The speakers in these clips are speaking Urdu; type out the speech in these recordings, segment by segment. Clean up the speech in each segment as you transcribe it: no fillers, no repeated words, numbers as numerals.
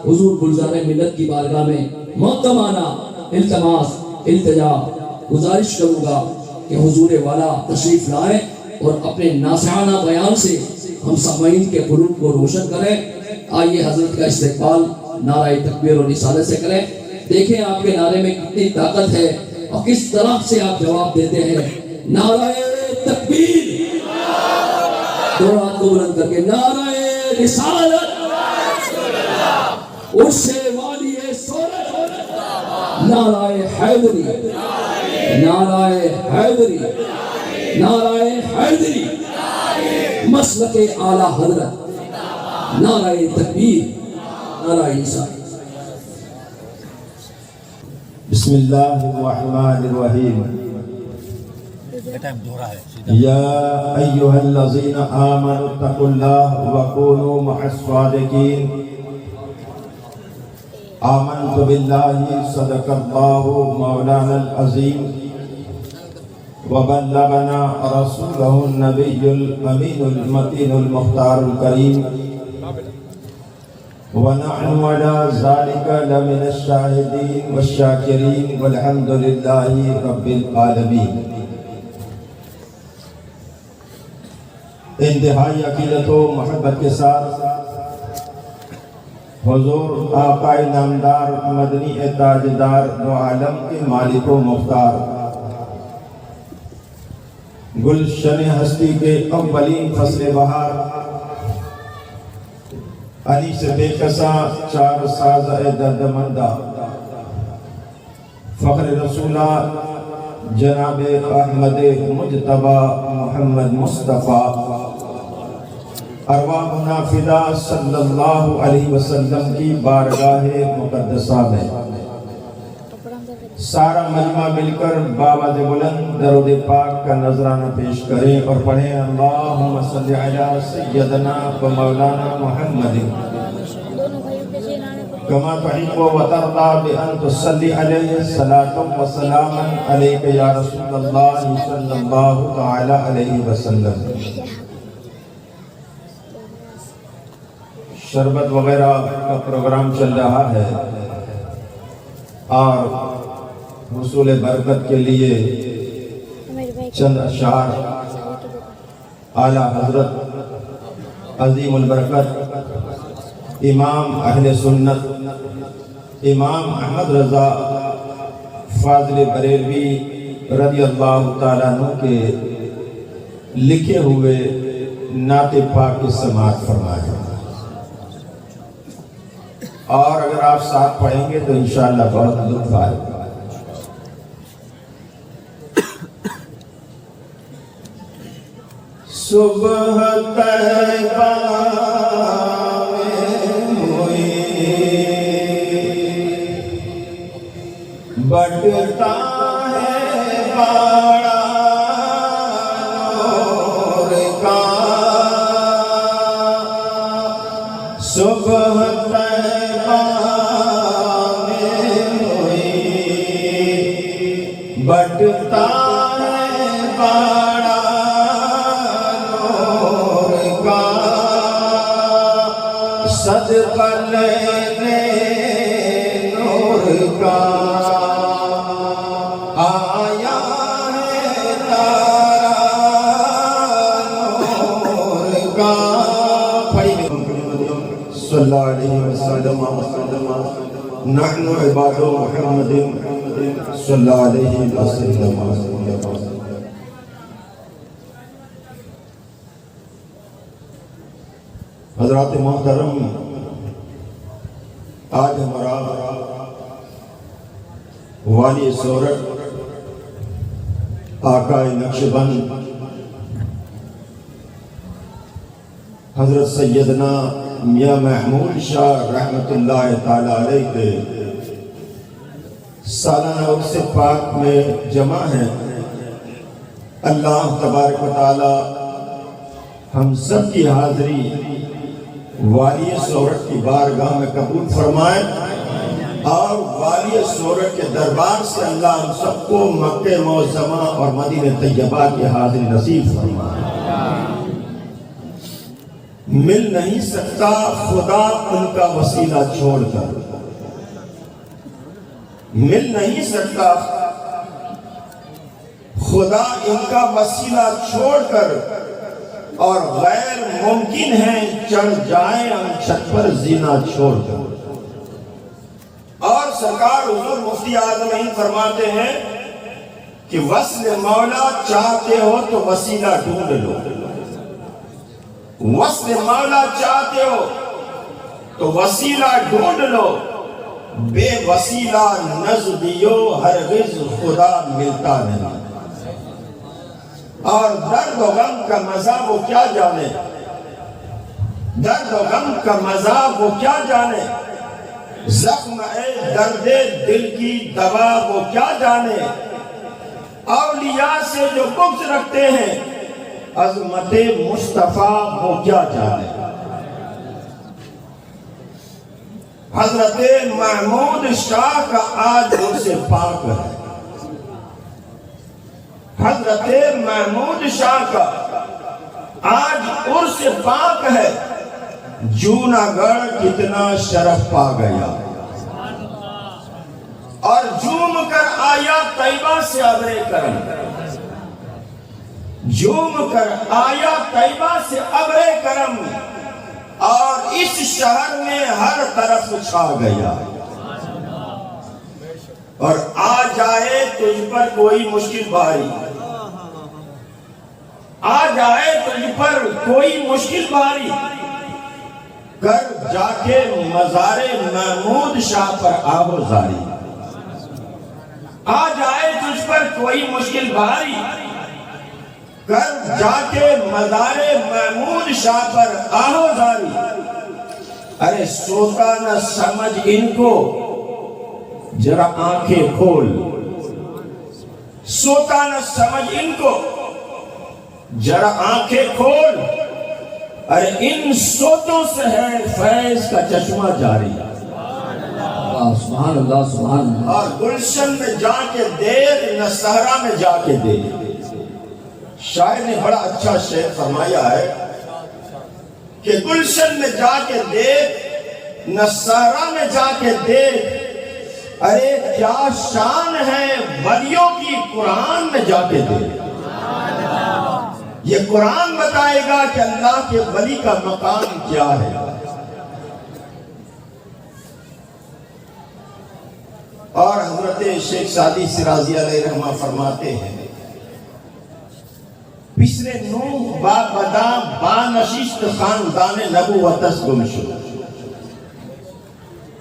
حضور گلزار ملت کی بارگاہ میں محترمانہ التماس التجا گزارش کروں گا کہ حضور والا تشریف لائیں اور اپنے ناصحانہ بیان سے ہم سامعین کے قلوب کو روشن کریں. آئیے حضرت کا استقبال نعرہ تکبیر اور رسالت سے کریں. دیکھیں آپ کے نعرے میں کتنی طاقت ہے اور کس طرح سے آپ جواب دیتے ہیں. نعرہ تکبیر، دو ہاتھ کو بلند کر کے نعرہ رسالت، اس سے والی سورت، نعرہ حیدری، نعرہ حیدری، نعرہ حیدری، مسلک اعلیٰ حضرت، نعرہ تکبیر، نعرہ عیسیٰ. بسم اللہ الرحمن الرحیم. یا ایہا الذین آمنوا اتقوا اللہ وکونوا مع الصادقین. آمنت باللہ صدق اللہ مولانا العظیم وبلغنا رسولہ النبی الامین المتین المختار الکریم ونحن على ذلك لمن الشاهدين والشاكرين والحمد لله رب العالمين. انتہائی عقیدت و محبت کے ساتھ حضور آقا نامدار مدنی تاجدار دو عالم کے مالک و مختار گلشن ہستی کے اولین فصل بہار علی سے بے کسا چار ساز درد مندہ فخر رسولہ جناب احمد مجتبی محمد مصطفیٰ ارواحنا فدا صلی اللہ علیہ وسلم کی بارگاہ مقدسہ میں سارا مجمع مل کر بآواز بلند درود پاک کا نذرانہ پیش کریں اور پڑھیں اللہم صلی علی سیدنا و مولانا محمد کما تحب و ترضى بأن تصلی علیہ صلاة و سلاما علیک یا رسول اللہ صلی اللہ تعالی علیہ وسلم. شربت وغیرہ کا پروگرام چل رہا ہے اور حصول برکت کے لیے چند اشعار اعلیٰ حضرت عظیم البرکت امام اہل سنت امام احمد رضا فاضل بریلوی رضی اللہ تعالیٰ عنہ کے لکھے ہوئے نعت پاک کی سماعت فرمائیں اور اگر آپ ساتھ پڑھیں گے تو انشاءاللہ بہت لطف آئے گا. صبح طیبہ میں ہوئی بڑھتا ہے بڑا نور کا صبح طیبہ میں ہوئی بڑھتا ہے بڑا نور کا صدقہ لینے نور کا آیا ہے تارا نور کا. صلی اللہ علیہ وسلم نحن عباد محمد صلی اللہ علیہ وسلم. حضرات محترم، آج ہمارا والی سورت آقا نقشبند حضرت سیدنا میاں محمود شاہ رحمت اللہ تعالی علیہ کے سالانہ عرس پاک میں جمع ہیں. اللہ تبارک و تعالی ہم سب کی حاضری والی سورت کی بارگاہ میں قبول فرمائے اور والی سورت کے دربار سے اللہ ہم سب کو مکہ معظمہ اور مدینہ طیبہ کی حاضری نصیب فرمائے. مل نہیں سکتا خدا ان کا وسیلہ چھوڑ کر، مل نہیں سکتا خدا ان کا وسیلہ چھوڑ کر، اور غیر ممکن ہے چڑھ جائیں ہم چھت پر زینہ چھوڑ کر۔ اور سرکار حضور مفتی اعظم ہند فرماتے ہیں کہ وصل مولا چاہتے ہو تو وسیلہ ڈھونڈ لو، وصل مولا چاہتے ہو تو وسیلہ ڈھونڈ لو، بے وسیلہ نزدیو ہرگز خدا ملتا نہیں۔ اور درد و غم کا مزہ وہ کیا جانے، درد و غم کا مزہ وہ کیا جانے، زخم اے درد دل کی دوا وہ کیا جانے، اولیاء سے جو بغض رکھتے ہیں عظمت مصطفیٰ وہ کیا جانے۔ حضرت محمود شاہ کا آج ان سے پاک ہے، حضرت محمود شاہ کا آج عرس پاک ہے، جوناگڑھ کتنا شرف پا گیا، اور جھوم کر آیا طیبہ سے ابر کرم، جھوم کر آیا طیبہ سے ابر کرم، اور اس شہر میں ہر طرف چھا گیا۔ اور آ جائے تجھ پر کوئی مشکل بھاری، آ جائے تجھ پر کوئی مشکل بھاری، کر جا کے مزار محمود شاہ پر آبرزاری، آ جائے تجھ پر کوئی مشکل بھاری، کر جا کے مزار محمود شاہ پر آبرزاری۔ ارے سوتا نہ سمجھ ان کو ذرا آنکھیں کھول، سوتا نہ سمجھ ان کو ذرا آنکھیں کھول، ارے ان سوتوں سے ہے فیض کا چشمہ جاری۔ سبحان اللہ سبحان اللہ۔ اور گلشن میں جا کے دیکھ نہ صحرا میں جا کے دیکھ۔ شاعر نے بڑا اچھا شعر فرمایا ہے کہ گلشن میں جا کے دیکھ نہ صحرا میں جا کے دیکھ، ارے کیا شان ہے ولیوں کی قرآن میں جا کے دیکھ۔ یہ قرآن بتائے گا کہ اللہ کے ولی کا مقام کیا ہے۔ اور حضرت شیخ سعدی شیرازی علیہ رحمہ فرماتے ہیں پسر نوح با بدا با نشست خاندان نبوتس گمشد،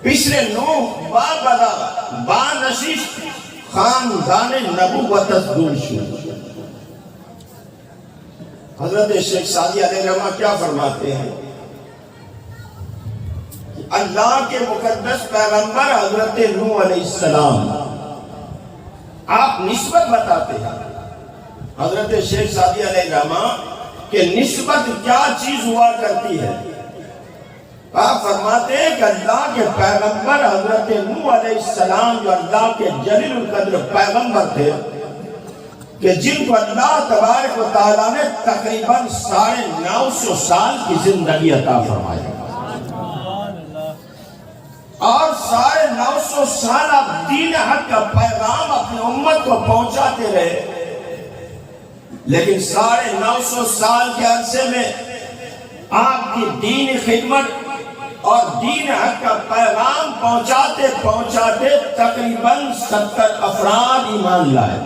پسر نوح با بدا با نشست خاندان نبوتس گمشد۔ حضرت شیخ سعدی علیہ رحمہ کیا فرماتے ہیں؟ اللہ کے مقدس پیغمبر حضرت نوح علیہ السلام، آپ نسبت بتاتے ہیں حضرت شیخ سعدی علیہ رحمہ کہ نسبت کیا چیز ہوا کرتی ہے۔ آپ فرماتے ہیں کہ اللہ کے پیغمبر حضرت نوح علیہ السلام جو اللہ کے جلیل القدر پیغمبر تھے کہ جن کو اللہ تبارک و تعالیٰ نے تقریباً 950 سال کی زندگی عطا فرمائی، اور 950 سال آپ دین حق کا پیغام اپنی امت کو پہنچاتے رہے، لیکن 950 سال کے عرصے میں آپ کی دین خدمت اور دین حق کا پیغام پہنچاتے پہنچاتے تقریباً 70 افراد ایمان لائے۔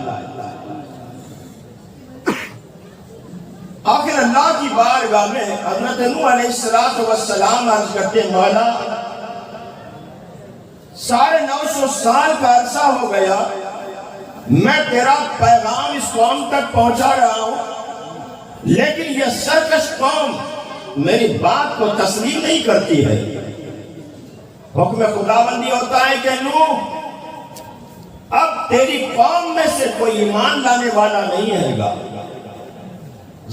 آخر اللہ کی بارگاہ میں حضرت نوح علیہ السلام عرض کرتے مولا 950 سال کا عرصہ ہو گیا، میں تیرا پیغام اس قوم تک پہنچا رہا ہوں، لیکن یہ سرکش قوم میری بات کو تسلیم نہیں کرتی ہے۔ حکم خداوندی ہوتا ہے کہ نوح اب تیری قوم میں سے کوئی ایمان لانے والا نہیں ہے گا۔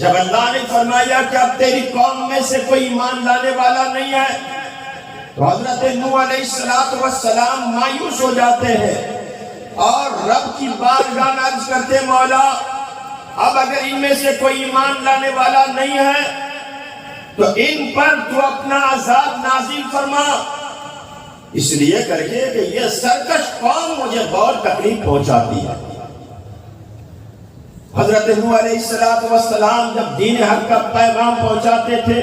جب اللہ نے فرمایا کہ اب تیری قوم میں سے کوئی ایمان لانے والا نہیں ہے تو حضرت نوح علیہ السلام مایوس ہو جاتے ہیں اور رب کی بارگاہ میں عرض کرتے مولا اب اگر ان میں سے کوئی ایمان لانے والا نہیں ہے تو ان پر تو اپنا عذاب نازل فرما، اس لیے کر کے کہ یہ سرکش قوم مجھے بہت تکلیف پہنچاتی ہے۔ حضرت نوح علیہ السلام جب دین حق کا پیغام پہنچاتے تھے،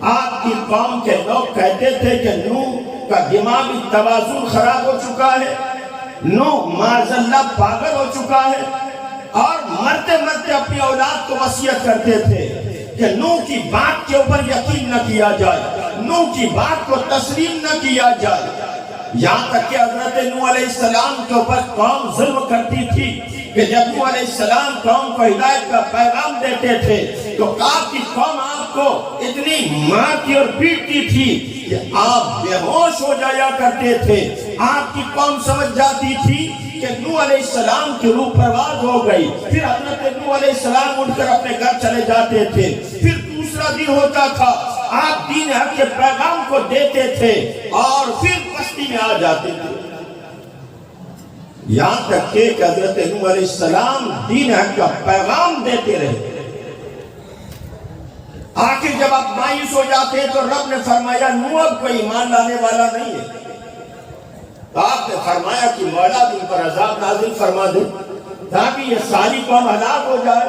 آپ کی قوم کے لوگ کہتے تھے کہ نوح کا دماغی توازن خراب ہو چکا ہے، نوح معاذ اللہ پاگل ہو چکا ہے، اور مرتے مرتے اپنی اولاد کو وصیت کرتے تھے کہ نوح کی بات کے اوپر یقین نہ کیا جائے، نوح کی بات کو تسلیم نہ کیا جائے۔ یہاں تک کہ حضرت نوح علیہ السلام کے اوپر قوم ظلم کرتی تھی کہ جب نوح علیہ السلام قوم کو ہدایت کا پیغام دیتے تھے تو آپ کی قوم آپ کو اتنی مارتی اور پیٹتی تھی کہ آپ بے ہوش ہو جایا کرتے تھے۔ آپ کی قوم سمجھ جاتی تھی کہ نوح علیہ السلام کی روح پرواز ہو گئی، پھر حضرت نوح علیہ السلام اٹھ کر اپنے گھر چلے جاتے تھے۔ پھر دوسرا دن ہوتا تھا، آپ دین حق کے پیغام کو دیتے تھے اور پھر کشتی میں آ جاتے تھے، یہاں تک کہ حضرت نوح علیہ السلام دین حق کا پیغام دیتے رہے۔ آخر جب آپ مایوس ہو جاتے تو رب نے فرمایا نوح اب کوئی ایمان لانے والا نہیں ہے، تو آپ نے فرمایا کہ مولا ان پر عذاب نازل فرما دے تاکہ یہ ساری قوم ہلاک ہو جائے۔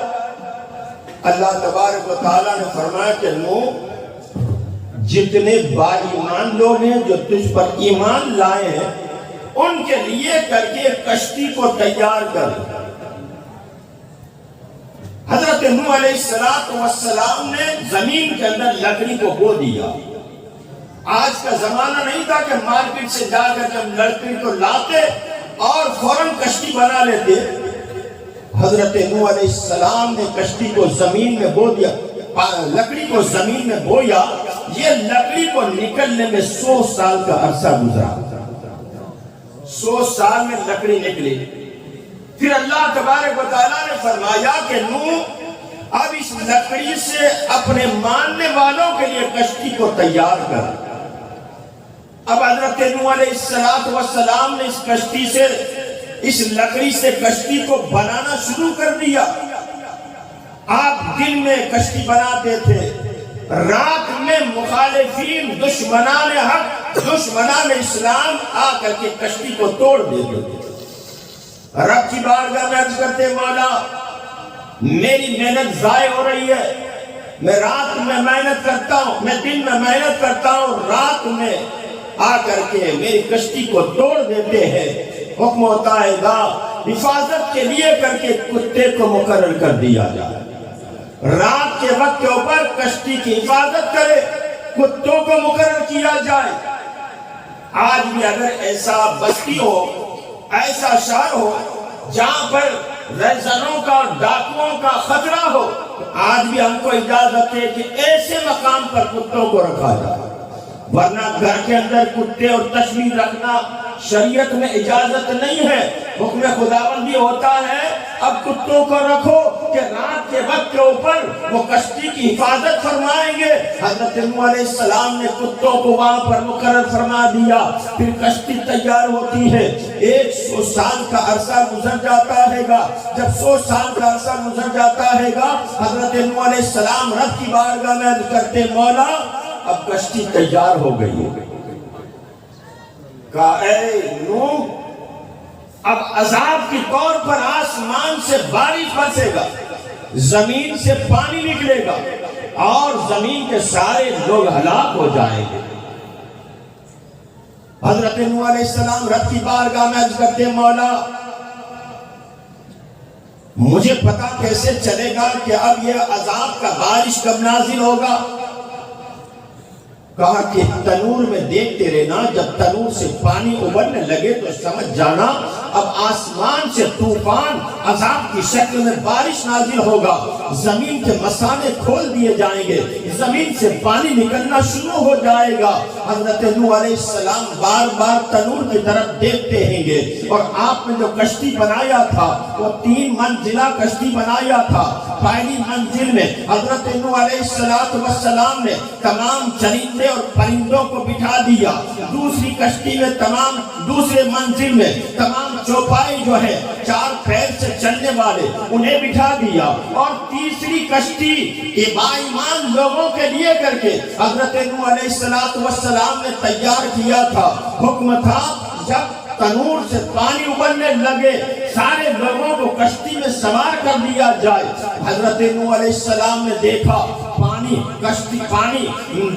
اللہ تبارک و تعالیٰ نے فرمایا کہ نوح جتنے با ایمان لوگ ہیں جو تجھ پر ایمان لائے ہیں ان کے لیے کر کے کشتی کو تیار کر۔ حضرت نوح علیہ السلام نے زمین کے اندر لکڑی کو بو دیا۔ آج کا زمانہ نہیں تھا کہ مارکیٹ سے جا کر جب لکڑی کو لاتے اور فوراً کشتی بنا لیتے۔ حضرت نوح علیہ السلام نے کشتی کو زمین میں بو دیا، لکڑی کو زمین میں بویا۔ یہ لکڑی کو نکلنے میں 100 سال کا عرصہ گزرا، 100 سال میں لکڑی نکلی۔ پھر اللہ تبارک و تعالیٰ نے فرمایا کہ نوح اب اس لکڑی سے اپنے ماننے والوں کے لیے کشتی کو تیار کر۔ اب حضرت نوح علیہ السلام نے اس کشتی سے، اس لکڑی سے کشتی کو بنانا شروع کر دیا۔ آپ دن میں کشتی بناتے تھے، رات میں مخالفین دشمنان حق، دشمنان اسلام آ کر کے کشتی کو توڑ دیتے تھے۔ رب کی بارگاہ میں عرض کرتے مولا میری محنت ضائع ہو رہی ہے، میں رات میں محنت کرتا ہوں، میں دن میں محنت کرتا ہوں، رات میں آ کر کے میری کشتی کو توڑ دیتے ہیں۔ حکم ہوتا ہے گا حفاظت کے لیے کر کے کتے کو مقرر کر دیا جائے، رات کے وقت کے اوپر کشتی کی حفاظت کرے، کتوں کو مقرر کیا جائے۔ آج بھی اگر ایسا بستی ہو، ایسا شہر ہو جہاں پر رہزنوں کا اور ڈاکوؤں کا خطرہ ہو، آج بھی ہم کو اجازت ہے کہ ایسے مقام پر کتوں کو رکھا جائے، ورنہ گھر کے اندر کتے اور تشویر رکھنا شریعت میں اجازت نہیں ہے۔ حکم خداوندی ہوتا ہے اب کتوں کو رکھو کہ رات کے وقت کے اوپر وہ کشتی کی حفاظت فرمائیں گے۔ حضرت نوح علیہ السلام نے کتوں کو وہاں پر مقرر فرما دیا، پھر کشتی تیار ہوتی ہے۔ 100 سال کا عرصہ گزر جاتا ہے گا، جب 100 سال کا عرصہ گزر جاتا ہے گا، حضرت نوح علیہ السلام رب کی بارگاہ میں عرض کرتے مولا اب کشتی تیار ہو گئی ہے۔ کہا اے نوح اب عذاب کے طور پر آسمان سے بارش برسے گا، زمین سے پانی نکلے گا اور زمین کے سارے لوگ ہلاک ہو جائیں گے۔ حضرت نوح علیہ السلام رب کی بارگاہ میں عرض کرتے مولا مجھے پتا کیسے چلے گا کہ اب یہ عذاب کا بارش کب نازل ہوگا؟ کہا کہ تنور میں دیکھتے رہنا، جب تنور سے پانی ابلنے لگے تو سمجھ جانا اب آسمان سے طوفان عذاب کی شکل میں بارش نازل ہوگا، زمین کے مسانے کھول دیے جائیں گے، زمین سے پانی نکلنا شروع ہو جائے گا۔ حضرت نوح علیہ السلام بار بار تنور کی طرف دیکھتے ہیں گے، اور آپ نے جو کشتی بنایا تھا وہ 3 منزلہ کشتی بنایا تھا۔ پہلی منزل میں حضرت نوح علیہ السلام نے تمام چرندے اور پرندوں کو بٹھا دیا، دوسری کشتی میں دوسرے منزل میں تمام چوپائی جو ہے 4 پیر سے چلنے والے انہیں بٹھا دیا، اور تیسری کشتی ایمان لوگوں کے لیے کر کے حضرت نوح علیہ السلام نے تیار کیا تھا۔ حکم تھا جب تنور سے پانی ابلنے لگے سارے لوگوں کو کشتی میں سوار کر لیا جائے۔ حضرت نوح علیہ السلام نے دیکھا پانی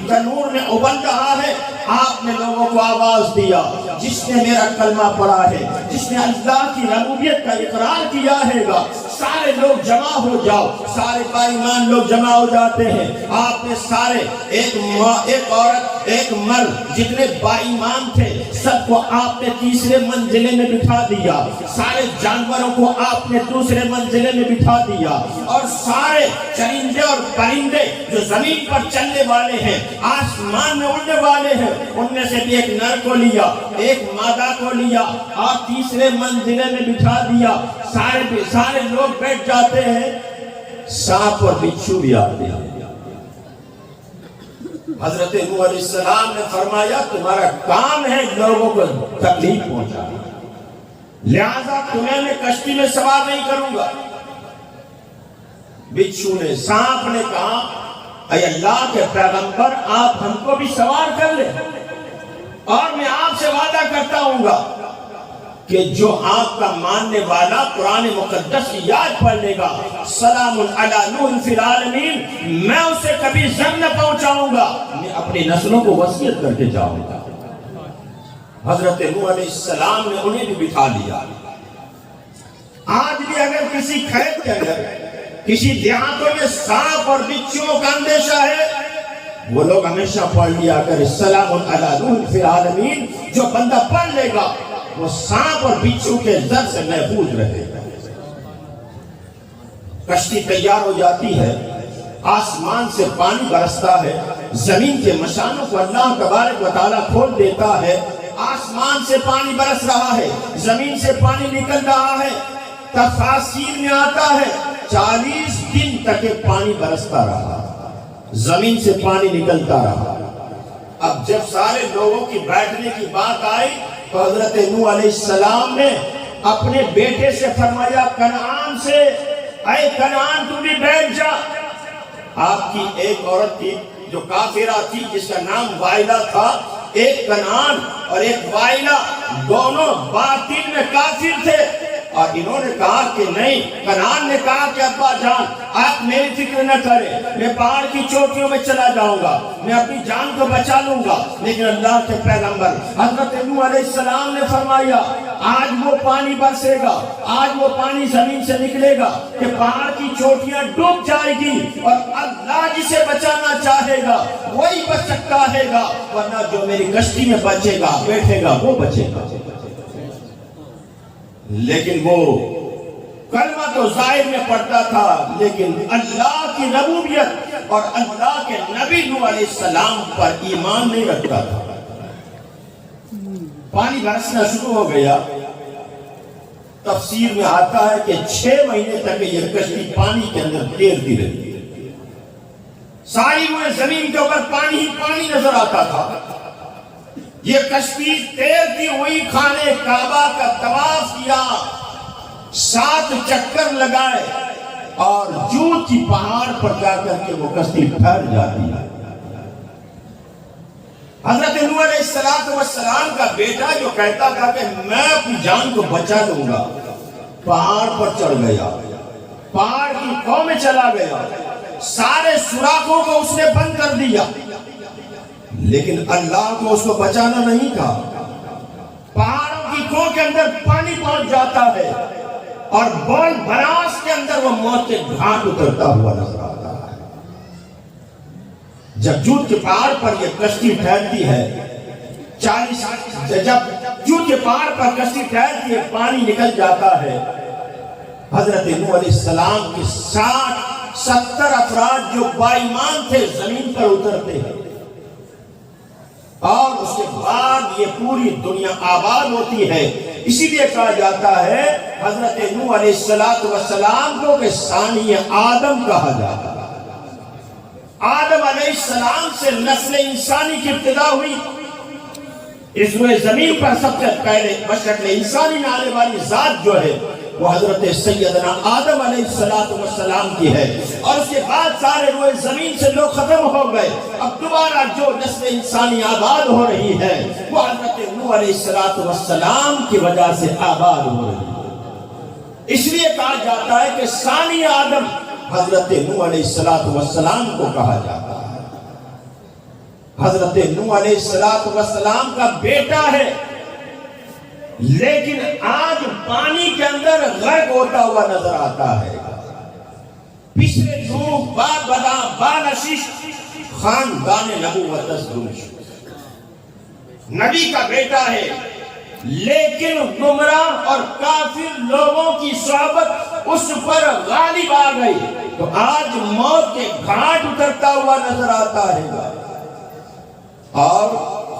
تنور میں ابل رہا ہے، آپ نے لوگوں کو آواز دیا، جس نے میرا کلمہ پڑھا ہے، جس نے اللہ کی ربوبیت کا اقرار کیا ہے گا، سارے لوگ جمع ہو جاؤ۔ سارے باایمان لوگ جمع ہو جاتے ہیں۔ آپ نے سارے ایک عورت ایک مرد جتنے باایمان تھے سب کو آپ نے تیسرے منزلے میں بٹھا دیا، سارے جانوروں کو آپ نے دوسرے منزلے میں بٹھا دیا، اور سارے چرندے اور پرندے جو زمین پر چلنے والے ہیں، آسمان میں اڑنے والے ہیں، ان میں سے بھی ایک نر کو لیا، ایک مادہ کو لیا اور تیسرے منزلے میں بٹھا دیا۔ سارے لوگ بیٹھ جاتے ہیں، سانپ اور بچھو بھی آتے ہیں۔ حضرت نوح علیہ السلام نے فرمایا تمہارا کام ہے لوگوں کو تکلیف پہنچانا، لہذا تمہیں میں کشتی میں سوار نہیں کروں گا۔ بچھو نے، سانپ نے کہا اے اللہ کے پیغمبر آپ ہم کو بھی سوار کر لیں، اور میں آپ سے وعدہ کرتا ہوں گا کہ جو آپ کا ماننے والا قرآن مقدس کی یاد پڑھ لے گا، سلام علی نوح فی العالمین، میں اسے کبھی زنگ نہ پہنچاؤں گا، میں اپنی نسلوں کو وصیت کر کے جاؤں گا۔ حضرت نوح علیہ السلام نے انہیں بھی بٹھا لیا۔ آج بھی اگر کسی کھیت کے اندر کسی دیہاتوں میں سانپ اور بچھوؤں کا اندیشہ ہے، وہ لوگ ہمیشہ پڑھ لیا کر سلام علی نوح فی العالمین، جو بندہ پڑھ لے گا وہ سانپ اور بچھو کے زر سے محفوظ رہے گا۔ کشتی تیار ہو جاتی ہے، آسمان سے پانی برستا ہے، زمین کے مشانوں کو اللہ تبارک و تعالیٰ کھول دیتا ہے، آسمان سے پانی برس رہا ہے، زمین سے پانی نکل رہا ہے۔ تفاسیر میں آتا ہے 40 دن تک پانی برستا رہا، زمین سے پانی نکلتا رہا۔ اب جب سارے لوگوں کی بیٹھنے کی بات آئی تو حضرت نوح علیہ السلام نے اپنے بیٹے سے فرمایا کنعان سے، اے کنعان تو بھی بیٹھ جا۔ آپ کی ایک عورت تھی جو کافرہ تھی جس کا نام وائلہ تھا، ایک کنعان اور ایک وائلہ دونوں باطن میں کافر تھے، اور انہوں نے کہا کہ نہیں، کنعان نے کہا کہ ابا جان آپ میری فکر نہ کریں، میں پہاڑ کی چوٹیوں میں چلا جاؤں گا، میں اپنی جان کو بچا لوں گا۔ لیکن اللہ کے پیغمبر حضرت نوح علیہ السلام نے فرمایا آج وہ پانی برسے گا، آج وہ پانی زمین سے نکلے گا کہ پہاڑ کی چوٹیاں ڈوب جائے گی، اور اللہ جسے بچانا چاہے گا وہی بچ سکتا ہے گا، ورنہ جو میری کشتی میں بچے گا بیٹھے گا وہ بچے گا۔ لیکن وہ کلمہ تو ظاہر میں پڑھتا تھا، لیکن اللہ کی ربوبیت اور اللہ کے نبی نوح علیہ السلام پر ایمان نہیں رکھتا تھا۔ پانی برسنا شروع ہو گیا۔ تفسیر میں آتا ہے کہ 6 مہینے تک یہ کشتی پانی کے اندر تیرتی رہی، ساری زمین کے اوپر پانی ہی پانی نظر آتا تھا۔ یہ کشتی تیرتی ہوئی خانے کعبہ کا طواف کیا، 7 چکر لگائے، اور جوت کی پہاڑ پر جا کر کے وہ کشتی ٹھہر جاتی ہے۔ حضرت نوح علیہ السلام کا بیٹا جو کہتا تھا کہ میں اپنی جان کو بچا لوں گا، پہاڑ پر چڑھ گیا، پہاڑ کی خو میں چلا گیا، سارے سوراخوں کو اس نے بند کر دیا، لیکن اللہ کو اس کو بچانا نہیں تھا۔ پہاڑوں کی خو کے اندر پانی پہنچ جاتا ہے، اور بول براس کے اندر وہ موت کے گھاٹ اترتا ہوا نظر آتا ہے۔ جب جوت کے پہاڑ پر یہ کشتی ٹھہرتی ہے، جب جوت کے پہاڑ پر کشتی ٹھہرتی ہے، پانی نکل جاتا ہے، حضرت نوح علیہ السلام کی 60-70 افراد جو باایمان تھے زمین پر اترتے ہیں، اور اس کے بعد یہ پوری دنیا آباد ہوتی ہے۔ اسی لیے کہا جاتا ہے حضرت نوح علیہ السلام کو کہ ثانی آدم کہا جاتا ہے۔ آدم علیہ السلام سے نسل انسانی کی ابتدا ہوئی، اس روئے زمین پر سب سے پہلے بشکل انسانی میں آنے والی ذات جو ہے وہ حضرت سیدنا آدم علیہ السلام کی ہے، اور اس کے بعد سارے روئے زمین سے لوگ ختم ہو گئے۔ اب دوبارہ جو نسل انسانی آباد ہو رہی ہے وہ حضرت نوح علیہ السلام کی وجہ سے آباد ہو رہی ہے۔ اس لیے کہا جاتا ہے کہ ثانی آدم حضرت نوح علیہ السلام کو کہا جاتا ہے۔ حضرت نوح علیہ السلام کا بیٹا ہے، لیکن آج پانی کے اندر غرق ہوتا ہوا نظر آتا ہے۔ پچھلے نوح بانشش خاندان نبوت نبی کا بیٹا ہے، لیکن گمراہ اور کافر لوگوں کی صحبت اس پر غالب آ گئی تو آج موت کے گھاٹ اترتا ہوا نظر آتا ہے۔ اور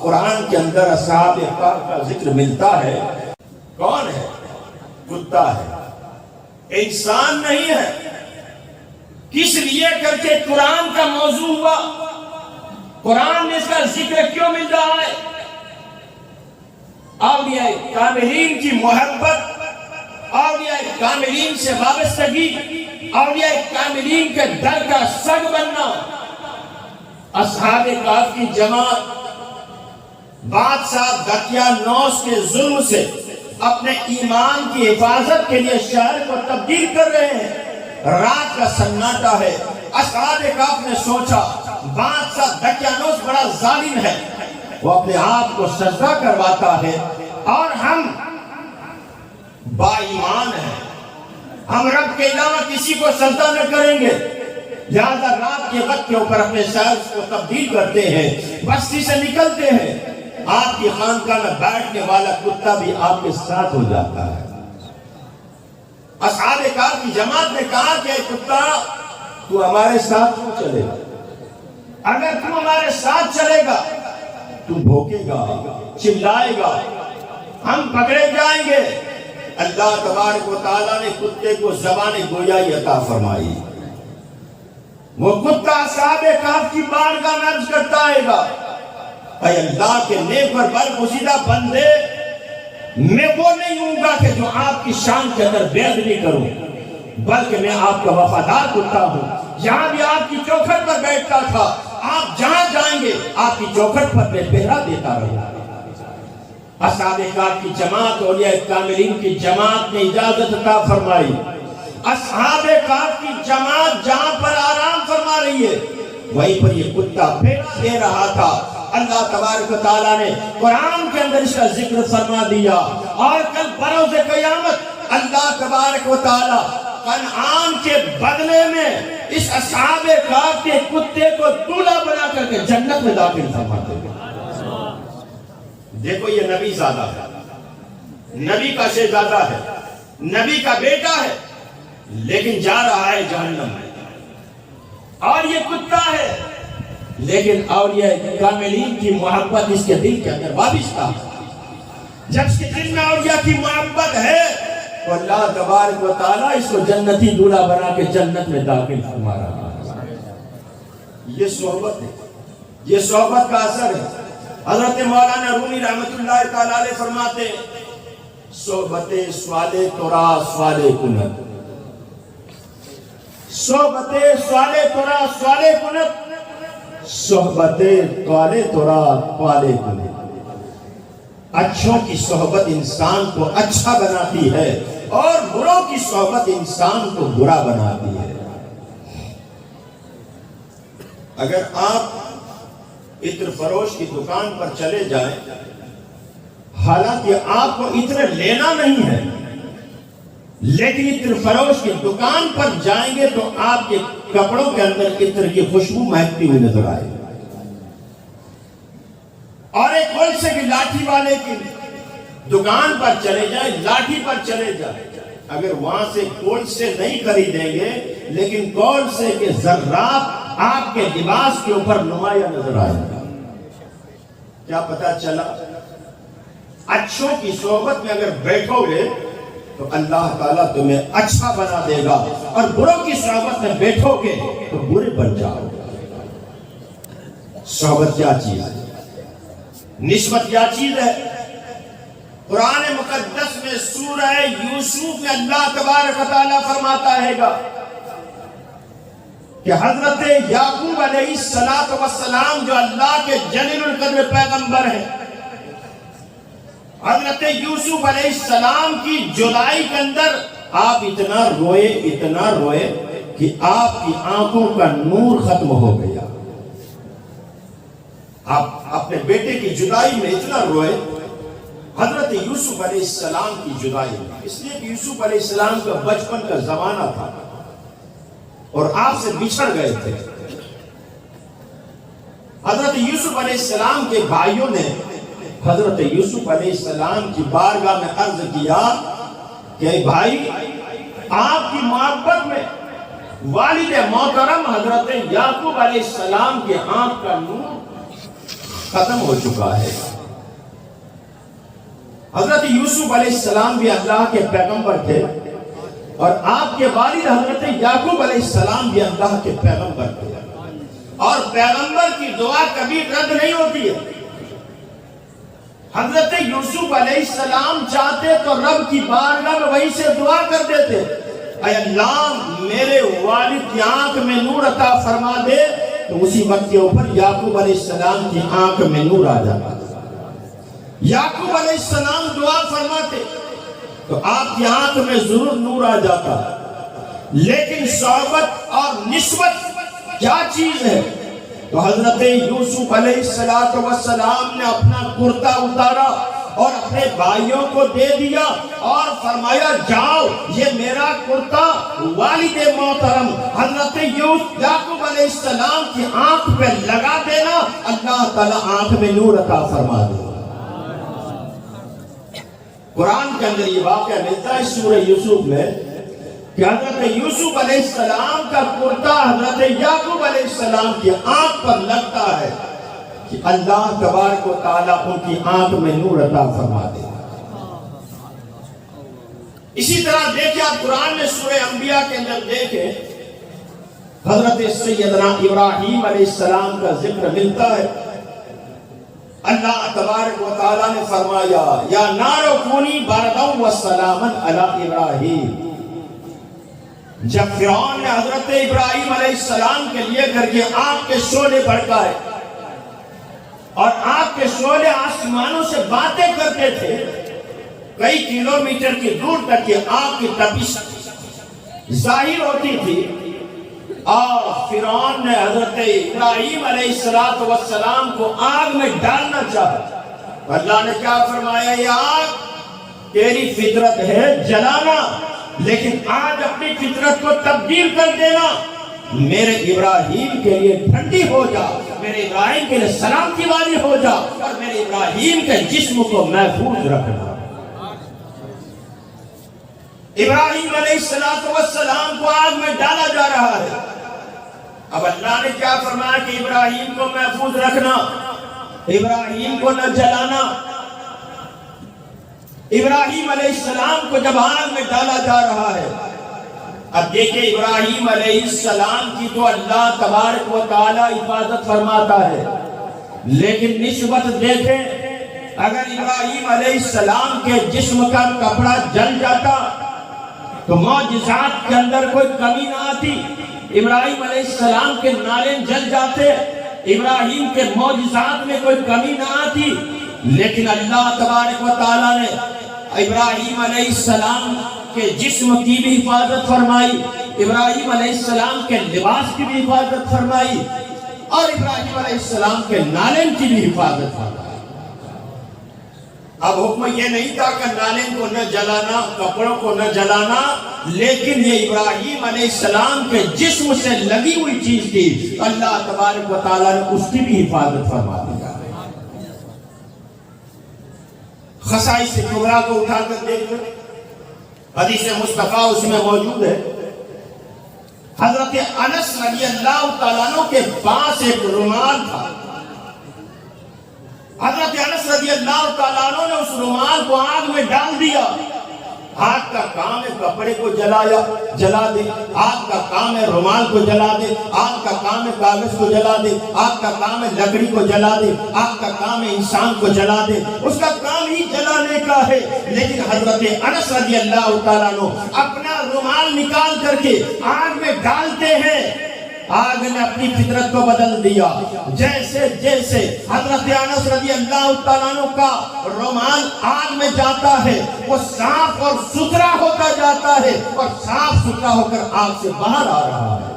قرآن کے اندر اصحاب کہف کا ذکر ملتا ہے۔ کون ہے؟ کتا ہے، انسان نہیں ہے۔ کس لیے کر کے قرآن کا موضوع ہوا؟ قرآن میں اس کا ذکر کیوں مل رہا ہے؟ اولیاء کاملین کی محبت، اولیاء کاملین سے وابستگی، اولیاء کاملین کے در کا سگ بننا۔ اصحاب کہف کی جماعت بادشاہ دقیانوس کے ظلم سے اپنے ایمان کی حفاظت کے لیے شہر کو تبدیل کر رہے ہیں۔ رات کا سناٹا ہے۔ اصحاب کہف نے سوچا بادشاہ دقیانوس بڑا ظالم ہے، وہ اپنے آپ کو سجدہ کرواتا ہے اور ہم با ایمان ہیں، ہم رب کے علاوہ کسی کو سجدہ نہ کریں گے، لہذا رات کے وقت کے اوپر اپنے شہر کو تبدیل کرتے ہیں، بستی سے نکلتے ہیں۔ آپ کی خانقاہ میں بیٹھنے والا کتا بھی آپ کے ساتھ ہو جاتا ہے۔ اصحاب کہف کی جماعت نے کہا کہ اے کتا، تو ہمارے ساتھ کیوں چلے گا؟ اگر تو ہمارے ساتھ چلے گا تو بھوکے گا، چلائے گا، ہم پکڑے جائیں گے۔ اللہ تبارک و تعالیٰ نے کتے کو زبان گویائی عطا فرمائی۔ وہ کتا اصحاب کہف کی بارگاہ میں عرض کرتا ہے گا، اے اللہ کے نیک اور برگزیدہ بندے، میں وہ نہیں ہوں گا کہ جو آپ کی شان کے اندر بے ادبی کروں، بلکہ میں آپ کا وفادار کتا ہوں۔ یہاں بھی آپ کی چوکھٹ پر بیٹھتا تھا، آپ جہاں جائیں گے آپ کی چوکھٹ پر میں پہرا دیتا رہوں۔ اصحاب کہف کی جماعت، اولیاء کاملین کی جماعت نے اجازت عطا فرمائی۔ اصحاب کہف کی جماعت جہاں پر آرام فرما رہی ہے وہیں پر یہ کتا پھیرا دے رہا تھا۔ اللہ تبارک و تعالیٰ نے قرآن کے اندر اس کا ذکر فرما دیا، اور کل بروز قیامت اللہ تبارک و تعالیٰ کنعان کے بدلے میں اس اصحاب کہف کے کتے کو دولہا بنا کر کے جنت میں داخل فرماتے ہیں۔ دیکھو یہ نبی زادہ ہے، نبی کا شہزادہ ہے، نبی کا بیٹا ہے، لیکن جا رہا ہے جہنم میں۔ اور یہ کتا ہے، لیکن اولیاء کاملین کی محبت اس کے دل کے اندر وابستہ ہے۔ جب اس کے دل میں اولیاء کی محبت ہے تو اللہ تبارک و تعالیٰ اس کو جنتی دولہا بنا کے جنت میں داخل فرما رہا ہے۔ یہ صحبت ہے، یہ صحبت کا اثر ہے۔ حضرت مولانا رومی رحمت اللہ تعالیٰ علیہ فرماتے صحبت سوالے تورا سوالے کنت، صحبت سوالے تورا سوالے کنت، صحبت توالے تورا توالے کنت۔ اچھوں کی صحبت انسان کو اچھا بناتی ہے اور بروں کی صحبت انسان کو برا بناتی ہے۔ اگر آپ عطر فروش کی دکان پر چلے جائیں، حالانکہ آپ کو عطر لینا نہیں ہے، لیکن عطر فروش کی دکان پر جائیں گے تو آپ کے کپڑوں کے اندر عطر کی خوشبو مہکتی ہوئی نظر آئے گی۔ اور ایک کول سے کی لاٹھی والے کی دکان پر چلے جائیں، لاٹھی پر چلے جائیں، اگر وہاں سے کول سے نہیں خریدیں گے لیکن کول سے کے ذرات آپ کے لباس کے اوپر نمایاں نظر آئے گا۔ کیا پتا چلا؟ اچھوں کی صحبت میں اگر بیٹھو گے تو اللہ تعالیٰ تمہیں اچھا بنا دے گا، اور بروں کی صحبت میں بیٹھو گے تو برے بن جاؤ گے۔ صحبت کیا چیز ہے؟ نسبت کیا چیز ہے؟ قرآن مقدس میں سورہ یوسف میں اللہ تبارک و تعالیٰ فرماتا ہے گا کہ حضرت یعقوب علیہ السلام جو اللہ کے جلیل القدر پیغمبر ہیں، حضرت یوسف علیہ السلام کی جدائی کے اندر آپ اتنا روئے کہ آپ کی آنکھوں کا نور ختم ہو گیا. آپ اپنے بیٹے کی جدائی میں اتنا روئے، حضرت یوسف علیہ السلام کی جدائی میں، اس لیے کہ یوسف علیہ السلام کا بچپن کا زمانہ تھا اور آپ سے بچھڑ گئے تھے. حضرت یوسف علیہ السلام کے بھائیوں نے حضرت یوسف علیہ السلام کی بارگاہ میں عرض کیا کہ بھائی، آپ کی محبت میں والد محترم حضرت یعقوب علیہ السلام کے آنکھ کا نور ختم ہو چکا ہے. حضرت یوسف علیہ السلام بھی اللہ کے پیغمبر تھے اور آپ کے والد حضرت یعقوب علیہ السلام بھی اللہ کے پیغمبر تھے، اور پیغمبر کی دعا کبھی رد نہیں ہوتی ہے. حضرت یوسف علیہ السلام چاہتے تو رب کی بارگاہ میں وہیں سے دعا کر دیتے، اے اللہ میرے والد کی آنکھ میں نور عطا فرما دے، تو اسی وقت کے اوپر یعقوب علیہ السلام کی آنکھ میں نور آ جاتا. یعقوب علیہ السلام دعا فرماتے تو آپ کی آنکھ میں ضرور نور آ جاتا. لیکن صحبت اور نسبت کیا چیز ہے؟ تو حضرت یوسف علیہ السلام نے اپنا کرتا اتارا اور اپنے بھائیوں کو دے دیا اور فرمایا جاؤ یہ میرا کرتا والد محترم حضرت یعقوب علیہ السلام کی آنکھ پہ لگا دینا، اللہ تعالیٰ آنکھ میں نور عطا فرما دے. قرآن کے اندر یہ واقعہ ملتا ہے سورہ یوسف میں کہ حضرت یوسف علیہ السلام کا کرتا حضرت یعقوب علیہ السلام کی آنکھ پر لگتا ہے کہ اللہ تبارک و تعالیٰ ان کی آنکھ میں نور عطا فرما دے. اسی طرح دیکھیں آپ قرآن میں سورہ انبیاء کے اندر دیکھیں حضرت سیدنا ابراہیم علیہ السلام کا ذکر ملتا ہے. اللہ تبارک و تعالیٰ نے فرمایا یا نار کونی بارداً و سلاماً علی ابراہیم. جب فرعون نے حضرت ابراہیم علیہ السلام کے لیے کر کے آگ کے شعلے بھڑکائے اور آگ کے شعلے آسمانوں سے باتیں کرتے تھے، کئی کلومیٹر کی دور تک کی آگ کی تپش ظاہر ہوتی تھی، اور فرعون نے حضرت ابراہیم علیہ السلام کو آگ میں ڈالنا چاہا. اللہ نے کیا فرمایا؟ یہ آگ تیری فطرت ہے جلانا، لیکن آج اپنی فطرت کو تبدیل کر دینا، میرے ابراہیم کے لیے ٹھنڈی ہو جا، میرے ابراہیم کے لیے سلامتی والی ہو جا، اور میرے ابراہیم کے جسم کو محفوظ رکھنا. ابراہیم علیہ السلام کو آگ میں ڈالا جا رہا ہے. اب اللہ نے کیا فرمایا کہ ابراہیم کو محفوظ رکھنا، ابراہیم کو نہ جلانا. ابراہیم علیہ السلام کو جب آگ میں ڈالا جا رہا ہے، اب دیکھیں ابراہیم علیہ السلام کی تو اللہ تبارک و تعالی حفاظت فرماتا ہے، لیکن نسبت دیکھیں اگر ابراہیم علیہ السلام کے جسم کا کپڑا جل جاتا تو معجزات کے اندر کوئی کمی نہ آتی. ابراہیم علیہ السلام کے نالین جل جاتے، ابراہیم کے معجزات میں کوئی کمی نہ آتی، لیکن اللہ تبارک و تعالیٰ نے ابراہیم علیہ السلام کے جسم کی بھی حفاظت فرمائی، ابراہیم علیہ السلام کے لباس کی بھی حفاظت فرمائی، اور ابراہیم علیہ السلام کے نالین کی بھی حفاظت فرمائی. اب حکم یہ نہیں تھا کہ نالین کو نہ جلانا، کپڑوں کو نہ جلانا، لیکن یہ ابراہیم علیہ السلام کے جسم سے لگی ہوئی چیز تھی، اللہ تبارک و تعالیٰ نے اس کی بھی حفاظت فرما دیا. خصائص کبریٰ کو اٹھا کر دیکھ لیں، حدیث مصطفیٰ اس میں موجود ہے. حضرت انس رضی اللہ تعالیٰ عنہ کے پاس ایک رومال تھا. حضرت انس رضی اللہ تعالیٰ عنہ نے اس رومال کو آگ میں ڈال دیا. ہاتھ کا کام ہے کپڑے کو جلا دے، ہاتھ کا کام ہے رومال کو جلا دے، ہاتھ کا کام ہے کاغذ کو جلا دے، ہاتھ کا کام ہے لکڑی کو جلا دے، ہاتھ کا کام ہے انسان کو جلا دے، اس کا کام ہی جلانے کا ہے۔ لیکن حضرت انس رضی اللہ تعالیٰ عنہ اپنا رومال نکال کر کے آگ میں ڈالتے ہیں، آگ نے اپنی فطرت کو بدل دیا۔ جیسے جیسے حضرت انس رضی اللہ تعالیٰ عنہ کا رومال آگ میں جاتا ہے وہ صاف اور ستھرا ہوتا جاتا ہے اور صاف ستھرا ہو کر آگ سے باہر آ رہا ہے۔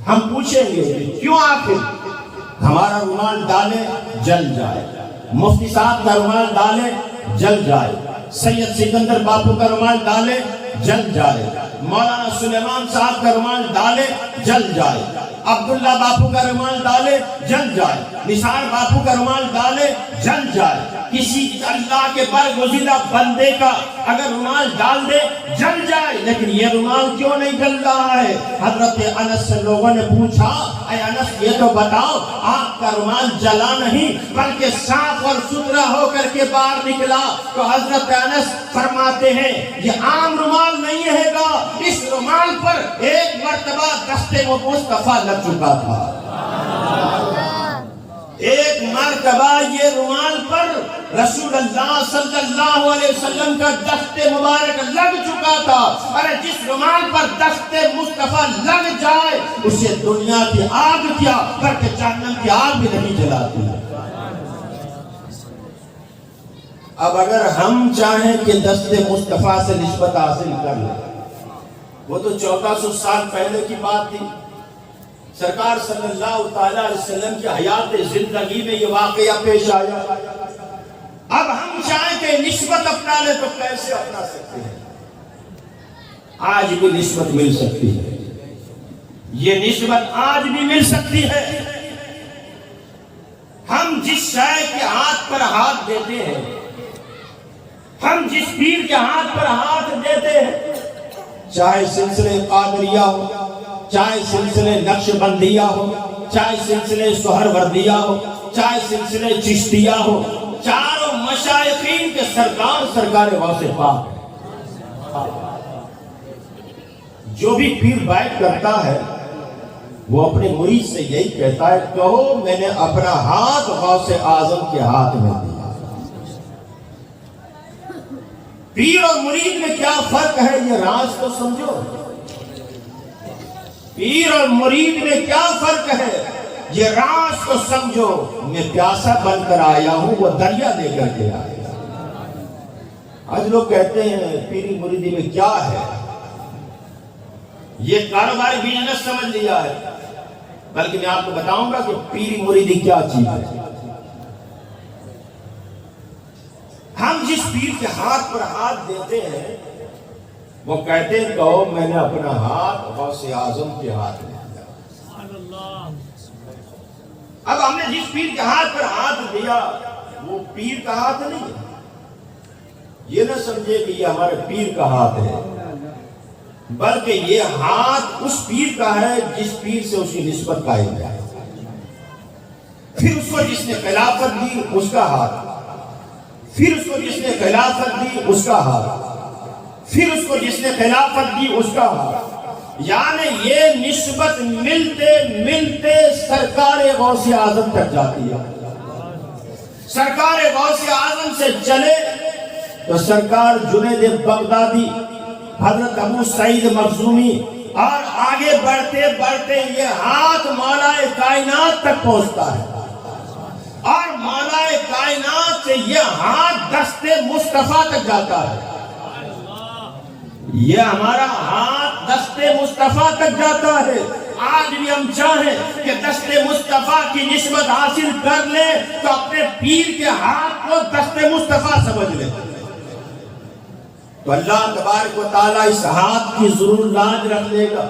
ہم پوچھیں گے کیوں آخر ہمارا رومال ڈالے جل جائے، مفتی صاحب کا رومال ڈالے جل جائے، سید سکندر باپو کا رومال ڈالے جل جائے، مولانا سلیمان صاحب کا رومال ڈالے جل جائے، عبداللہ باپو کا رومال ڈالے جل جائے، نثار باپو کا رومال ڈالے جل جائے، کسی اللہ کے برگزیدہ بندے کا اگر رومال ڈال دے جل جائے، لیکن یہ رومال کیوں نہیں جل رہا ہے؟ حضرت انس سے لوگوں نے پوچھا، اے انس یہ تو بتاؤ آپ کا رومال جلا نہیں بلکہ صاف اور ستھرا ہو کر کے باہر نکلا، تو حضرت انس فرماتے ہیں یہ عام رومال نہیں ہے گا، اس رومال پر ایک مرتبہ دست مصطفیٰ لگ چکا تھا، ایک مرتبہ یہ رومال پر رسول اللہ صلی اللہ علیہ وسلم کا دست مبارک لگ چکا تھا۔ ارے جس رومال پر دست مصطفیٰ لگ جائے اسے دنیا کی آگ کیا بلکہ جہنم کی آگ بھی نہیں جلاتی۔ اب اگر ہم چاہیں کہ دست مصطفیٰ سے نسبت حاصل کر لیں، وہ تو 1400 سال پہلے کی بات تھی، سرکار صلی اللہ تعالیٰ علیہ وسلم کی حیات زندگی میں یہ واقعہ پیش آیا۔ اب ہم چاہیں کہ نسبت اپنا لیں تو کیسے اپنا سکتے ہیں؟ آج بھی نسبت مل سکتی ہے، یہ نسبت آج بھی مل سکتی ہے۔ ہم جس شے کے ہاتھ پر ہاتھ دیتے ہیں، ہم جس پیر کے ہاتھ پر ہاتھ دیتے ہیں، چاہے سلسلے قادریہ ہو، چاہے سلسلے نقش بندیہ ہو، چاہے سلسلے سہروردیہ ہو، چاہے سلسلے چشتیہ ہو، چاروں مشائخین کے سرکار غوث پاک، جو بھی پیر بیعت کرتا ہے وہ اپنے مرید سے یہی کہتا ہے کہو میں نے اپنا ہاتھ غوث اعظم کے ہاتھ میں دیا۔ پیر اور مرید میں کیا فرق ہے یہ راز تو سمجھو، پیر اور مرید میں کیا فرق ہے یہ راز تو سمجھو۔ میں پیاسا بن کر آیا ہوں، وہ دریا دے کر کے آیا۔ آج لوگ کہتے ہیں پیری مریدی میں کیا ہے، یہ کاروباری بزنس سمجھ لیا ہے، بلکہ میں آپ کو بتاؤں گا کہ پیری مریدی کیا چیز ہے۔ ہم جس پیر کے ہاتھ پر ہاتھ دیتے ہیں وہ کہتے ہیں کہو میں نے اپنا ہاتھ غوث اعظم کے ہاتھ میں دیا۔ اب ہم نے جس پیر کے ہاتھ پر ہاتھ دیا وہ پیر کا ہاتھ نہیں ہے، یہ نہ سمجھے کہ یہ ہمارے پیر کا ہاتھ ہے، بلکہ یہ ہاتھ اس پیر کا ہے جس پیر سے اس کی نسبت قائم ہے۔ پھر اس کو جس نے خلافت دی اس کا ہاتھ، پھر اس کو جس نے خلافت دی اس کا ہاتھ، پھر اس کو جس نے خلافت دی اس کا ہاتھ، یعنی یہ نسبت ملتے ملتے سرکار غوث اعظم تک جاتی ہے۔ سرکار غوث اعظم سے چلے تو سرکار جنید بغدادی، حضرت ابو سعید مخزومی، اور آگے بڑھتے بڑھتے یہ ہاتھ مولا کائنات تک پہنچتا ہے، اور مولا کائنات سے یہ ہاتھ دست مصطفیٰ تک جاتا ہے۔ یہ ہمارا ہاتھ دست مصطفیٰ تک جاتا ہے۔ آج بھی ہم چاہیں کہ دست مصطفیٰ کی نسبت حاصل کر لیں تو اپنے پیر کے ہاتھ کو دست مصطفیٰ سمجھ لیں، تو اللہ تبارک و تعالیٰ اس ہاتھ کی ضرور لاج رکھ لے گا۔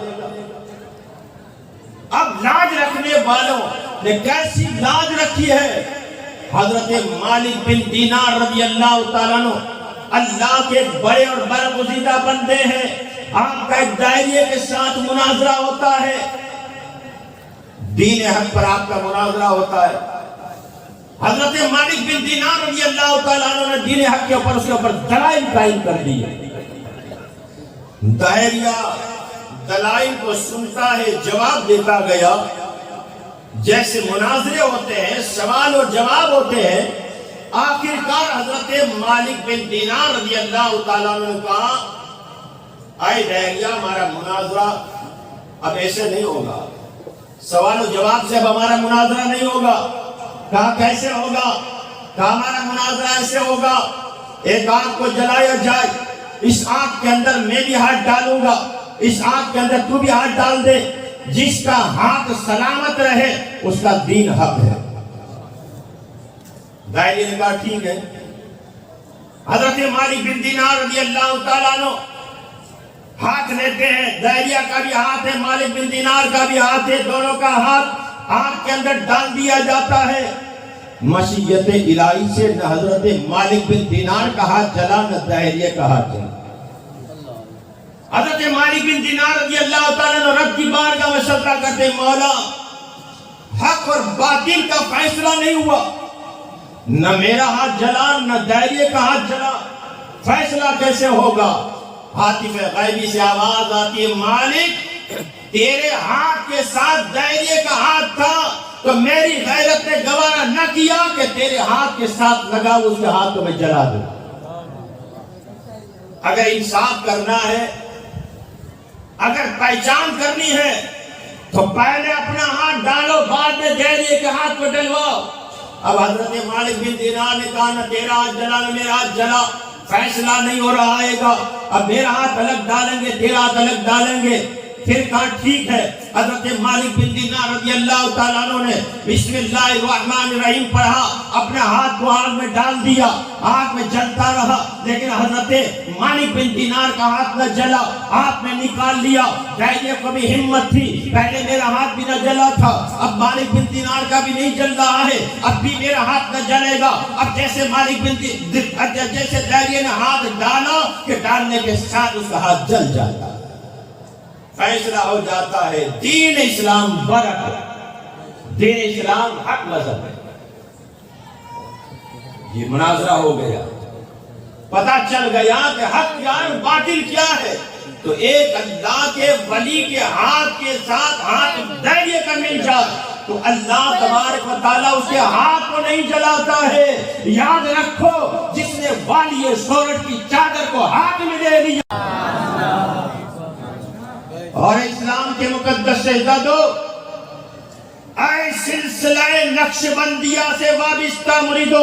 اب لاج رکھنے والوں نے کیسی لاج رکھی ہے؟ حضرت مالک بن دینار رضی اللہ تعالیٰ عنہ اللہ کے بڑے اور برگزیدہ بندے ہیں۔ آپ کا ایک دائریے کے ساتھ مناظرہ ہوتا ہے، دین حق پر آپ کا مناظرہ ہوتا ہے۔ حضرت مالک بن دینار رضی اللہ تعالیٰ عنہ نے دین حق کے اوپر اس کے اوپر دلائل قائم کر دیے. دائریہ دلائل کو سنتا ہے، جواب دیتا گیا. جیسے مناظرے ہوتے ہیں، سوال اور جواب ہوتے ہیں. آخرکار حضرت مالک بن دینار رضی اللہ تعالیٰ عنہ نے کہا اے دائریہ ہمارا مناظرہ اب ایسے نہیں ہوگا، سوال و جواب سے اب ہمارا مناظرہ نہیں ہوگا. کہا کیسے ہوگا؟ کہا ہمارا مناظرہ ایسے ہوگا، ایک آگ کو جلایا جائے، اس آگ کے اندر میں بھی ہاتھ ڈالوں گا، اس آگ کے اندر تو بھی ہاتھ ڈال دے، جس کا ہاتھ سلامت رہے اس کا دین حق ہے. دائری نے کہا ٹھیک ہے. حضرت مالک بن دینار رضی اللہ تعالیٰ عنہ ہاتھ لیتے ہیں، دائریہ کا بھی ہاتھ ہے، مالک بن دینار کا بھی ہاتھ ہے، دونوں کا ہاتھ آگ کے اندر ڈال دیا جاتا ہے. مشیت الہی سے نہ حضرت مالک بن دینار کا ہاتھ جلا نہ دائریہ کا ہاتھ جلا. حضرت مالک بن دینار رضی اللہ تعالیٰ عنہ رب کی بارگاہ میں سجدہ کرتے، مولا حق اور باطل کا فیصلہ نہیں ہوا، نہ میرا ہاتھ جلا نہ دائریہ کا ہاتھ جلا، فیصلہ کیسے ہوگا؟ عاطف غیبی سے آواز آتی ہے، مالک تیرے ہاتھ کے ساتھ دائریہ کا ہاتھ تھا تو میری غیرت نے گوارا نہ کیا کہ تیرے ہاتھ کے ساتھ لگا اس کے ہاتھ کو میں جلا دوں. اگر انصاف کرنا ہے، اگر پہچان کرنی ہے تو پہلے اپنا ہاتھ ڈالو، بعد میں دائریہ کے ہاتھ کو ڈلواؤ. اب حضرت مالک بن دینار نے کہا نہ تیرا ہاتھ جلا نہ میرا ہاتھ جلا، فیصلہ نہیں ہو رہا ہے گا، اب میرا ہاتھ الگ ڈالیں گے تیرا ہاتھ الگ ڈالیں گے. پھر کہا ٹھیک ہے. حضرت مالک بن دینار رضی اللہ تعالیٰ عنہ نے بسم اللہ الرحمن الرحیم پڑھا، اپنا ہاتھ کو آگ میں ڈال دیا، آگ میں جلتا رہا، لیکن حضرت مالک بن دینار کا ہاتھ نہ جلا، ہاتھ میں نکال لیا. دائریہ کو بھی ہمت تھی، پہلے میرا ہاتھ بھی نہ جلا تھا، اب مالک بن دینار کا بھی نہیں جل رہا ہے، اب بھی میرا ہاتھ نہ جلے گا. اب جیسے مالک بن جیسے دائریہ نے ہاتھ ڈالا کہ ڈالنے کے ساتھ اس کا ہاتھ جل جاتا، فیصلہ ہو جاتا ہے. دین اسلام برحق ہے، دین اسلام حق مذہب ہے. یہ مناظرہ ہو گیا، پتہ چل گیا کہ حق کیا ہے باطل کیا ہے. تو ایک اللہ کے ولی کے ہاتھ کے ساتھ ہاتھ دائریہ کا مل جائے تو اللہ تبارک و تعالیٰ اس کے ہاتھ کو نہیں جلاتا ہے. یاد رکھو، جس نے والی سورج کی چادر کو ہاتھ میں لے لیا. اور اسلام کے مقدس شہزادو، اے سلسلہ نقشبندیہ سے وابستہ مریدو،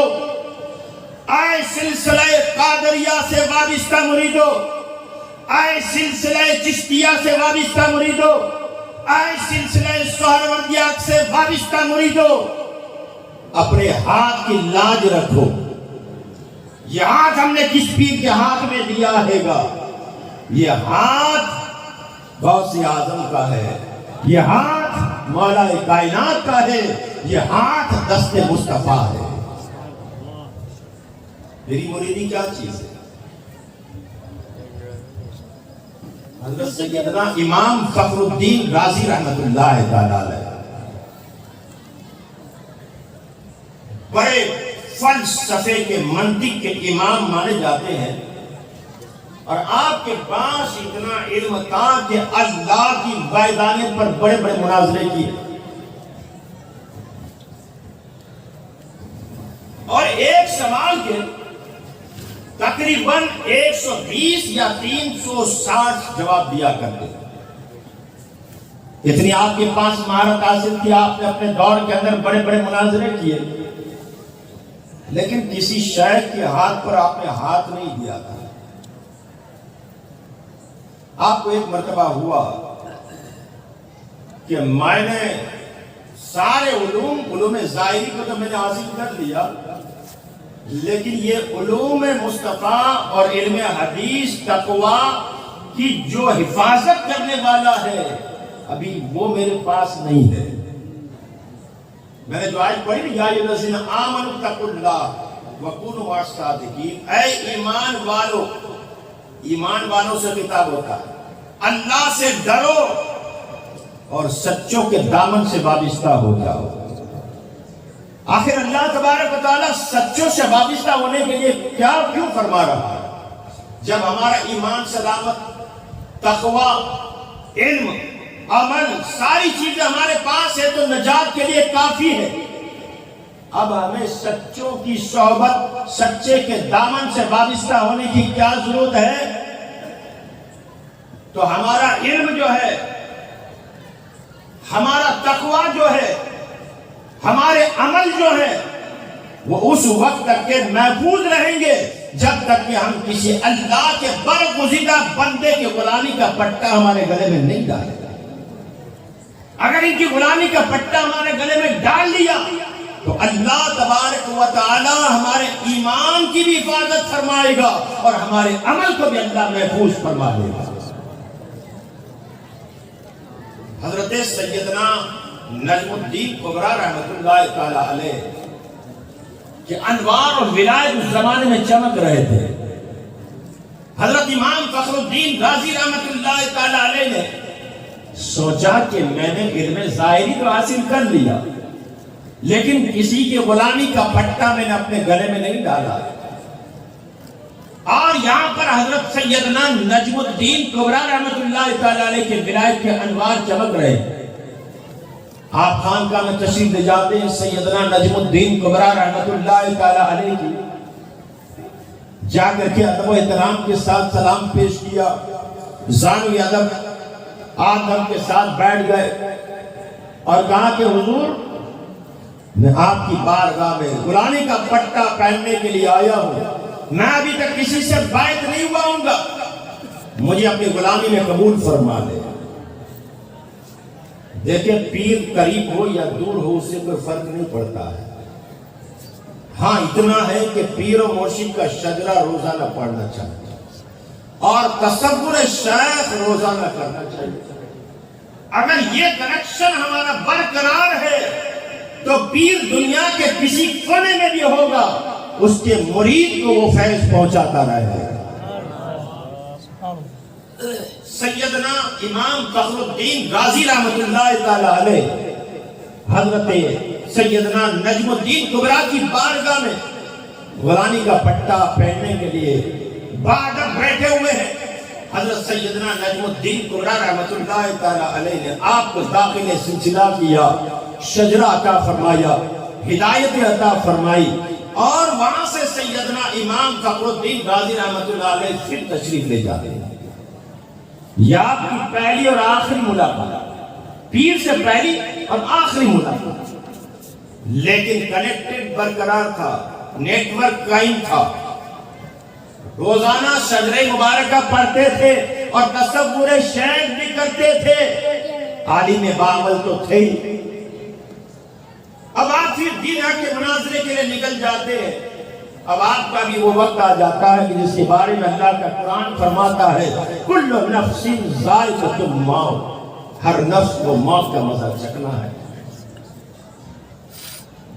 اے سلسلہ قادریہ سے وابستہ مریدو، اے سلسلہ چشتیہ سے وابستہ مریدو، اے سلسلہ سہروردیہ سے وابستہ مریدو، اپنے ہاتھ کی لاج رکھو. یہ ہاتھ ہم نے کس پیر کے ہاتھ میں دیا ہے گا؟ یہ ہاتھ غوث اعظم کا ہے، یہ ہاتھ مولا کائنات کا ہے، یہ ہاتھ دست مصطفیٰ ہے. میری مریدی کیا چیز ہے؟ حضرت سیدنا امام فخر الدین رازی رحمت اللہ تعالی علیہ بڑے فلسفے کے منطق کے امام مانے جاتے ہیں، اور آپ کے پاس اتنا علم تھا کہ اللہ کی وحدانیت پر بڑے بڑے مناظرے کیے. اور ایک سوال کے تقریباً 120 یا 360 جواب دیا کرتے. اتنی آپ کے پاس مہارت حاصل تھی، آپ نے اپنے دور کے اندر بڑے بڑے مناظرے کیے، لیکن کسی شیخ کے ہاتھ پر آپ نے ہاتھ نہیں دیا تھا. آپ کو ایک مرتبہ ہوا کہ میں نے سارے علوم ظاہری کو تو میں نے حاصل کر لیا، لیکن یہ علوم مصطفیٰ اور علم حدیث تقویٰ کی جو حفاظت کرنے والا ہے ابھی وہ میرے پاس نہیں ہے. میں نے جو آیت پڑھی نا، یا ایھا الذین آمنوا اتقوا اللہ وکونوا مع الصادقین، اے ایمان والو، ایمان والوں سے خطاب ہوتا ہے، اللہ سے ڈرو اور سچوں کے دامن سے وابستہ ہو جاؤ. آخر اللہ تبارک و تعالیٰ سچوں سے وابستہ ہونے کے لیے کیوں فرما رہا ہے؟ جب ہمارا ایمان سلامت، تقوی، علم، عمل، ساری چیزیں ہمارے پاس ہے تو نجات کے لیے کافی ہے۔ اب ہمیں سچوں کی صحبت، سچے کے دامن سے وابستہ ہونے کی کیا ضرورت ہے؟ تو ہمارا علم جو ہے، ہمارا تقوی جو ہے، ہمارے عمل جو ہے، وہ اس وقت تک کے محفوظ رہیں گے جب تک کہ ہم کسی اللہ کے برگزیدہ بندے کی غلامی کا پٹا ہمارے گلے میں نہیں ڈالیں۔ اگر ان کی غلامی کا پٹا ہمارے گلے میں ڈال لیا تو اللہ تبارک و تعالی ہمارے ایمان کی بھی حفاظت فرمائے گا اور ہمارے عمل کو بھی اللہ محفوظ فرما دے گا۔ حضرت سیدنا نجم الدین کبریٰ رحمۃ اللہ تعالی علیہ کہ انوار اور ولایت اس زمانے میں چمک رہے تھے۔ حضرت امام فخر الدین رازی رحمۃ اللہ تعالی علیہ نے سوچا کہ میں نے علم ظاہری تو حاصل کر لیا، لیکن کسی کی غلامی کا پٹا میں نے اپنے گلے میں نہیں ڈالا۔ اور یہاں پر حضرت سیدنا نجم الدین کبریٰ رحمۃ اللہ تعالی علیہ کے ولایت کے انوار چمک رہے ہیں۔ آپ خانقاہ میں تشریف لے جاتے ہیں، سیدنا نجم الدین کبریٰ رحمۃ اللہ تعالی علیہ کی جا کر کے ادب و احترام کے ساتھ سلام پیش کیا، زانوی ادب آدم کے ساتھ بیٹھ گئے اور کہا کہ حضور میں آپ کی بارگاہ میں غلامی کا پٹا پہننے کے لیے آیا ہوں، میں ابھی تک کسی سے بیعت نہیں ہوا ہوں گا، مجھے اپنی غلامی میں قبول فرما دے۔ دیکھیں پیر قریب ہو یا دور ہو اس سے کوئی فرق نہیں پڑتا ہے، ہاں اتنا ہے کہ پیر و مرشد کا شجرہ روزانہ پڑھنا چاہیے اور تصور شیخ روزانہ کرنا چاہیے۔ اگر یہ کنیکشن ہمارا برقرار ہے تو پیر دنیا کے کسی کونے میں بھی ہوگا، اس کے مرید کو وہ فیض پہنچاتا رہے گا۔ سیدنا امام فخر الدین رازی رحمۃ اللہ تعالی علیہ حضرت سیدنا نجم الدین کبریٰ کی بارگاہ میں غلامی کا پٹا پہننے کے لیے باادب بیٹھے ہوئے ہیں۔ حضرت سیدنا نجم الدین کبریٰ رحمۃ اللہ تعالی علیہ نے آپ کو داخل سلسلہ کیا، شجرہ عطا فرمایا، ہدایت عطا فرمائی، اور وہاں سے سیدنا امام فخر الدین رازی رحمۃ اللہ علیہ پھر تشریف لے جاتے ہیں۔ یہ آپ کی پہلی اور آخری ملاقات، پیر سے پہلی اور آخری ملاقات، لیکن کنیکٹڈ برقرار تھا، نیٹ ورک قائم تھا، روزانہ شجرہ مبارکہ پڑھتے تھے اور تصور شیخ بھی کرتے تھے، عالم باعمل تو تھے ہی۔ اب آپ پھر دین حق کے مناظرے کے لیے نکل جاتے ہیں۔ اب آپ کا بھی وہ وقت آ جاتا ہے کہ جس کے بارے میں اللہ کا قرآن فرماتا ہے کل نفس ذائقۃ الموت، ہر نفس کو موت کا مزہ چکھنا ہے۔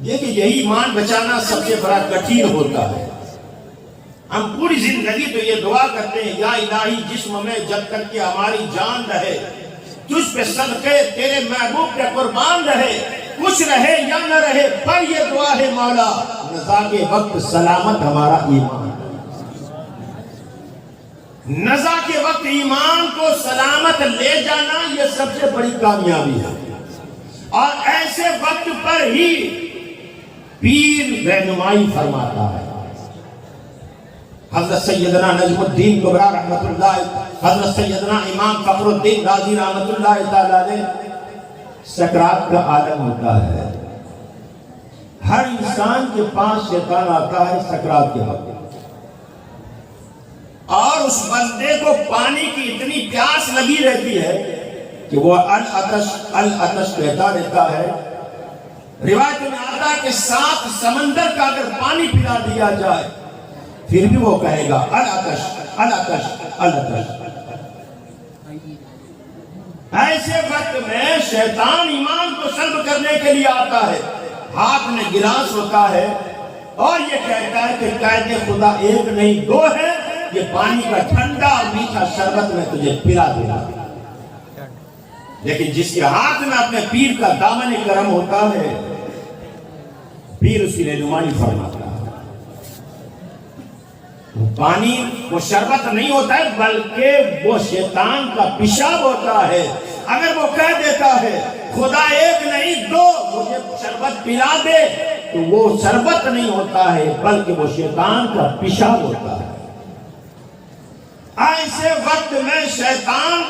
دیکھیں یہی ایمان بچانا سب سے بڑا کٹھن ہوتا ہے۔ ہم پوری زندگی تو یہ دعا کرتے ہیں یا الہی جسم میں جب تک کہ ہماری جان رہے تجھ پہ صدقے تیرے محبوب پہ قربان رہے، کچھ رہے یا نہ رہے، پر یہ دعا ہے مولا نزا کے وقت سلامت ہمارا ایمان، نزا کے وقت ایمان کو سلامت لے جانا یہ سب سے بڑی کامیابی ہے۔ اور ایسے وقت پر ہی پیر رہنمائی فرماتا ہے۔ حضرت سیدنا نجم الدین کبریٰ رحمۃ اللہ، حضرت سیدنا امام فخر الدین رازی رحمۃ اللہ تعالی علیہ، سکرات کا عالم ہوتا ہے، ہر انسان کے پاس شیطان آتا ہے سکرات کے وقت، اور اس بندے کو پانی کی اتنی پیاس لگی رہتی ہے کہ وہ العطش العطش کہتا رہتا ہے۔ روایت میں آتا ہے کہ 7 سمندر کا اگر پانی پلا دیا جائے پھر بھی وہ کہے گا العطش العطش العطش۔ ایسے وقت میں شیطان ایمان کو سلب کرنے کے لیے آتا ہے، ہاتھ میں گلاس ہوتا ہے اور یہ کہتا ہے کہ قید خدا ایک نہیں 2 ہے، یہ پانی کا ٹھنڈا اور میٹھا شربت میں تجھے پلا دیا۔ لیکن جس کے ہاتھ میں اپنے پیر کا دامن کرم ہوتا ہے، پیر اس کی رہنمائی فرماتا ہے۔ پانی وہ شربت نہیں ہوتا ہے بلکہ وہ شیطان کا پیشاب ہوتا ہے۔ اگر وہ کہہ دیتا ہے خدا ایک نہیں دو مجھے شربت پلا دے تو وہ شربت نہیں ہوتا ہے بلکہ وہ شیطان کا پیشاب ہوتا ہے۔ ایسے وقت میں شیطان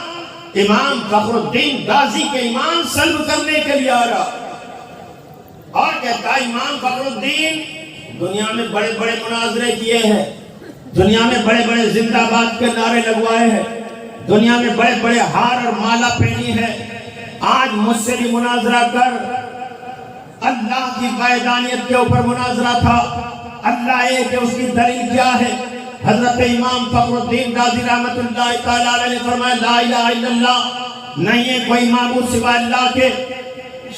امام فخر الدین رازی کے ایمان سلب کرنے کے لیے آ رہا اور کہتا ہے امام فخر الدین دنیا میں بڑے بڑے مناظرے کیے ہیں، دنیا میں بڑے بڑے زندہ باد کے نعرے لگوائے ہیں، دنیا میں بڑے بڑے ہار اور مالا پہنی ہے، آج مجھ سے بھی مناظرہ کر۔ اللہ کی وحدانیت کے اوپر مناظرہ تھا، اللہ ایک ہے اس کی دلیل کیا ہے؟ حضرت امام فخر الدین رازی رحمت اللہ تعالیٰ علیہ نے فرمایا لا الہ الا اللہ، نہیں ہے کوئی معبود سوائے اللہ کے۔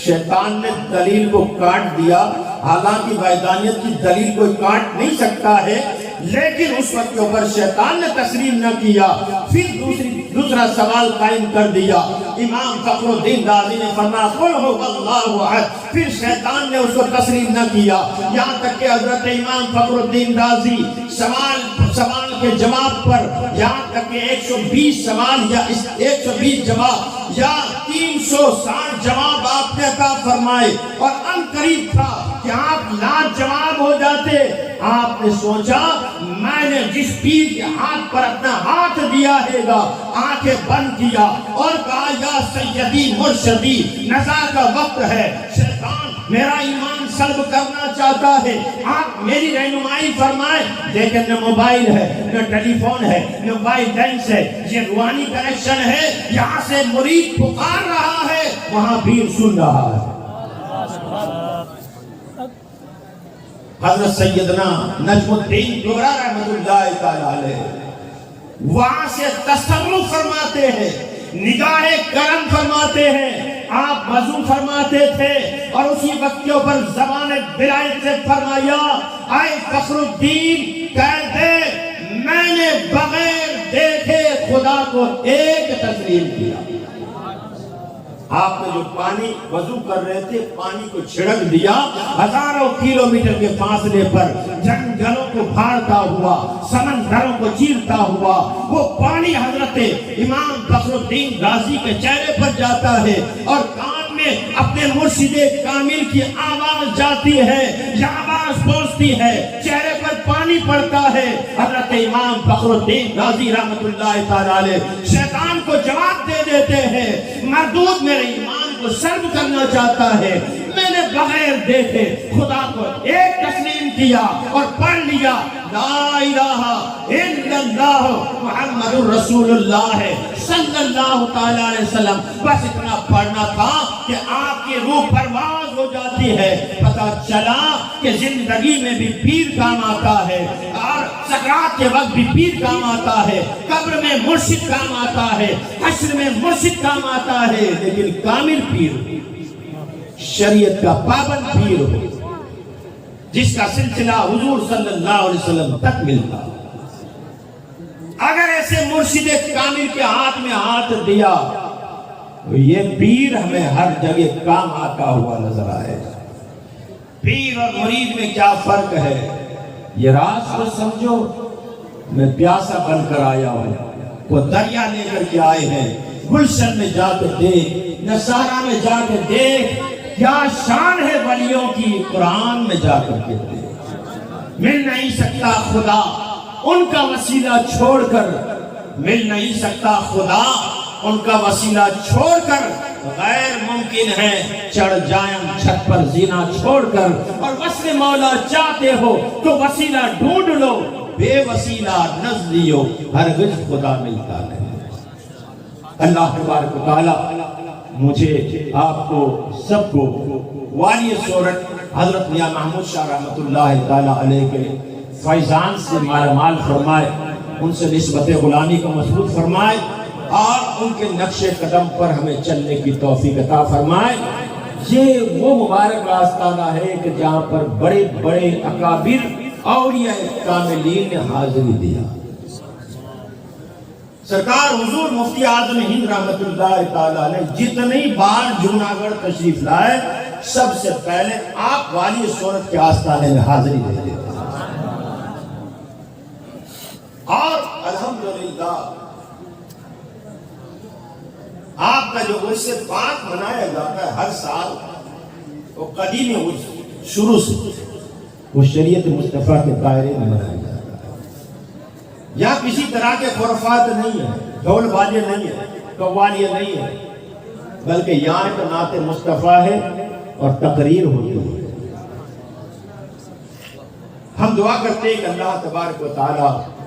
شیطان نے دلیل کو کاٹ دیا، حالانکہ وحدانیت کی دلیل کوئی کاٹ نہیں سکتا ہے، لیکن اس وقت کے اوپر شیطان نے تسلیم نہ کیا، پھر دوسرا سوال قائم کر دیا۔ امام فخر الدین رازی نے فرمایا قل هو اللہ احد، پھر شیطان نے اس کو تسلیم نہ کیا، یہاں تک کہ حضرت امام فخر الدین رازی سوال کے جواب پر یہاں تک کہ 120 سوال یا 120 جواب یا 360 جواب آپ نے عطا فرمائے، اور ان قریب تھا کہ آپ لاجواب ہو جاتے۔ آپ نے سوچا میں نے جس پیر کے ہاتھ پر اپنا ہاتھ دیا ہے گا، آنکھیں بند کیا اور کہا یا سیدی مرشدی نزا کا وقت ہے، شیطان میرا ایمان سلب کرنا چاہتا ہے، آپ میری رہنمائی فرمائیں۔ لیکن نہ موبائل ہے، نہ ٹیلی فون ہے، نہ موبائل لینس ہے، یہ روحانی کنیکشن ہے، یہاں سے مرید پکار رہا ہے، وہاں پیر سن رہا ہے۔ حضرت سیدنا نجم الدین دوبرہ رحمت اللہ تعالیٰ علیہ وہاں سے تصرف فرماتے ہیں، نگاہ کرم فرماتے ہیں، آپ وضو فرماتے تھے اور اسی وقت کے اوپر زبان برائت سے فرمایا اے فخر الدین کہہ دے میں نے بغیر دیکھے خدا کو ایک تسلیم کیا۔ آپ نے جو پانی وضو کر رہے تھے پانی کو چھڑک دیا، ہزاروں کلومیٹر کے فاصلے پر جنگلوں کو پھاڑتا ہوا، سمندروں کو چیرتا ہوا، وہ پانی حضرت امام فخر الدین رازی کے چہرے پر جاتا ہے اور کان میں اپنے مرشد کامل کی آواز جاتی ہے، یہ آواز پہنچتی ہے، چہرے پر پانی پڑتا ہے۔ حضرت امام فخر الدین رازی رحمت اللہ تعالیٰ علیہ شیطان کو جواب دے دیتے ہیں مردود میرے ایمان کو سلب کرنا چاہتا ہے، میں نے بغیر دیکھے خدا کو ایک تسلیم کیا اور پڑھ لیا لا الہ الا اللہ محمد الرسول اللہ صلی اللہ تعالیٰ علیہ وسلم۔ بس اتنا پڑھنا تھا کہ آپ کی روح پرواز ہو جاتی ہے، پتہ چلا کہ زندگی میں بھی پیر کام آتا ہے اور سکرات کے وقت بھی پیر کام آتا ہے، قبر میں مرشد کام آتا ہے، حشر میں مرشد کام آتا ہے، لیکن کامل پیر شریعت کا پابند پیر ہو جس کا سلسلہ حضور صلی اللہ علیہ وسلم تک ملتا۔ اگر ایسے مرشد کامل کے ہاتھ میں ہاتھ دیا تو یہ پیر ہمیں ہر جگہ کام آتا ہوا نظر آئے گا۔ پیر اور مرید میں کیا فرق ہے یہ راز کو سمجھو۔ میں پیاسا بن کر آیا ہوں، وہ دریا لے کر کے آئے ہیں، گلشن میں جا کے دیکھ، نصارہ میں جا کے دیکھ، کیا شان ہے ولیوں کی، قرآن میں جا کر کے دیکھ۔ مل نہیں سکتا خدا ان کا وسیلہ چھوڑ کر، مل نہیں سکتا خدا ان کا وسیلہ چھوڑ کر، غیر ممکن ہے چڑھ جائیں چھت پر زینہ چھوڑ کر، اور وصل مولا چاہتے ہو تو وسیلہ ڈھونڈ لو، بے وسیلہ نزدیو ہرگز خدا ملتا نہیں۔ اللہ تبارک و تعالی مجھے آپ کو سب کو والی سورت حضرت میاں محمود شاہ رحمت اللہ تعالیٰ علیہ کے فیضان سے مالا مال فرمائے، ان سے نسبت غلامی کو مضبوط فرمائے اور ان کے نقش قدم پر ہمیں چلنے کی توفیق عطا فرمائے۔ یہ وہ مبارک آستانہ ہے کہ جہاں پر بڑے بڑے اکابر اولیاء کاملین نے حاضری دیا۔ سرکار حضور مفتی اعظم ہند رحمت اللہ تعالیٰ نے جتنی بار جوناگڑھ تشریف لائے سب سے پہلے آپ والی صورت کے آستانے میں حاضری دے دیتے ہیں۔ اور الحمدللہ آپ کا جو عرس پاک منایا جاتا ہے ہر سال، وہ قدیم عرس شروع سے وہ شریعت مصطفیٰ کے دائرے میں منایا جاتا ہے۔ یہاں کسی طرح کے خرافات نہیں ہیں، ڈھول بازے نہیں ہیں، قوالیاں نہیں ہیں، بلکہ یہاں ایک نعت مصطفیٰ ہے اور تقریر ہوتی ہے۔ ہم دعا کرتے ہیں کہ اللہ تبارک و تعالی